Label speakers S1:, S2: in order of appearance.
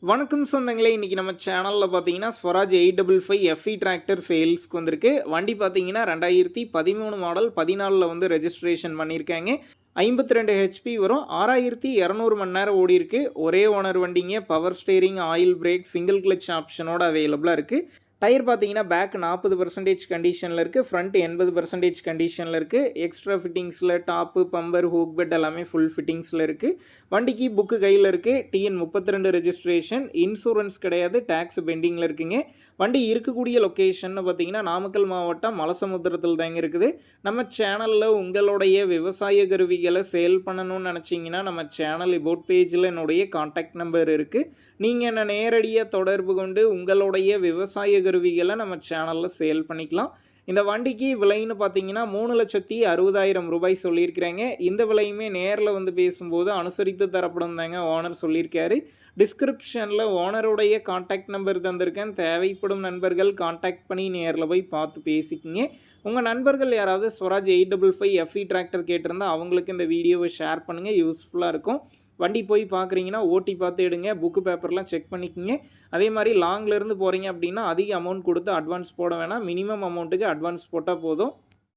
S1: வணக்கம் சொந்தங்களே, இன்றைக்கி நம்ம சேனலில் பார்த்தீங்கன்னா ஸ்வராஜ் 855 எஃப்இ டிராக்டர் சேல்ஸ்க்கு வந்திருக்கு. வண்டி பார்த்தீங்கன்னா 2013 மாடல் 14 வந்து ரெஜிஸ்ட்ரேஷன் பண்ணியிருக்காங்க. 52 ஹெச்பி வரும். 6200 மணி நேரம் ஓடி இருக்கு. ஒரே ஓனர் வண்டிங்க. Power steering, oil brake, single clutch ஆப்ஷனோட அவைலபிளாக இருக்குது. டயர் பார்த்தீங்கன்னா பேக் 40% கண்டிஷனில் இருக்குது, ஃப்ரண்ட் 80% கண்டிஷனில் இருக்குது. எக்ஸ்ட்ரா ஃபிட்டிங்ஸில் டாப்பு, பம்பர், ஹூக் பெட் எல்லாமே ஃபுல் ஃபிட்டிங்ஸில் இருக்குது. வண்டிக்கு புக்கு கையில் இருக்குது. டிஎன் 32 ரெஜிஸ்ட்ரேஷன், இன்சூரன்ஸ் கிடையாது, டேக்ஸ் பெண்டிங்கில் இருக்குங்க. வண்டி இருக்கக்கூடிய லொக்கேஷன் பார்த்தீங்கன்னா நாமக்கல் மாவட்டம் மலசமுத்திரத்தில் தாங்க இருக்குது. நம்ம சேனலில் உங்களுடைய விவசாய கருவிகளை சேல் பண்ணணும்னு நினச்சிங்கன்னா நம்ம சேனல் இபோட் பேஜில் என்னுடைய கான்டாக்ட் நம்பர் இருக்குது. நீங்கள் என்ன நேரடியாக தொடர்பு கொண்டு உங்களுடைய விவசாய கருவிகளை நம்ம சேனலில் சேல் பண்ணிக்கலாம். இந்த வண்டிக்கு விலைன்னு பார்த்தீங்கன்னா 3,60,000 ரூபாய் சொல்லியிருக்கிறாங்க. இந்த விலையுமே நேரில் வந்து பேசும்போது அனுசரித்து தரப்படும் தாங்க ஓனர் சொல்லியிருக்காரு. டிஸ்கிரிப்ஷனில் ஓனருடைய கான்டாக்ட் நம்பர் தந்திருக்கேன். தேவைப்படும் நண்பர்கள் கான்டாக்ட் பண்ணி நேரில் போய் பார்த்து பேசிக்கிங்க. உங்கள் நண்பர்கள் யாராவது ஸ்வராஜ் 855 எஃப்இ டிராக்டர் கேட்டிருந்தால் அவங்களுக்கு இந்த வீடியோவை ஷேர் பண்ணுங்கள், யூஸ்ஃபுல்லாக இருக்கும். வண்டி போய் பார்க்குறீங்கன்னா ஓட்டி பார்த்து எடுங்க, புக்கு பேப்பர்லாம் செக் பண்ணிக்கோங்க. அதே மாதிரி லாங்லேருந்து போகிறீங்க அப்படின்னா அதிக அமௌண்ட் கொடுத்து அட்வான்ஸ் போட வேணாம், மினிமம் அமௌண்ட்டுக்கு அட்வான்ஸ் போட்டால் போதும்.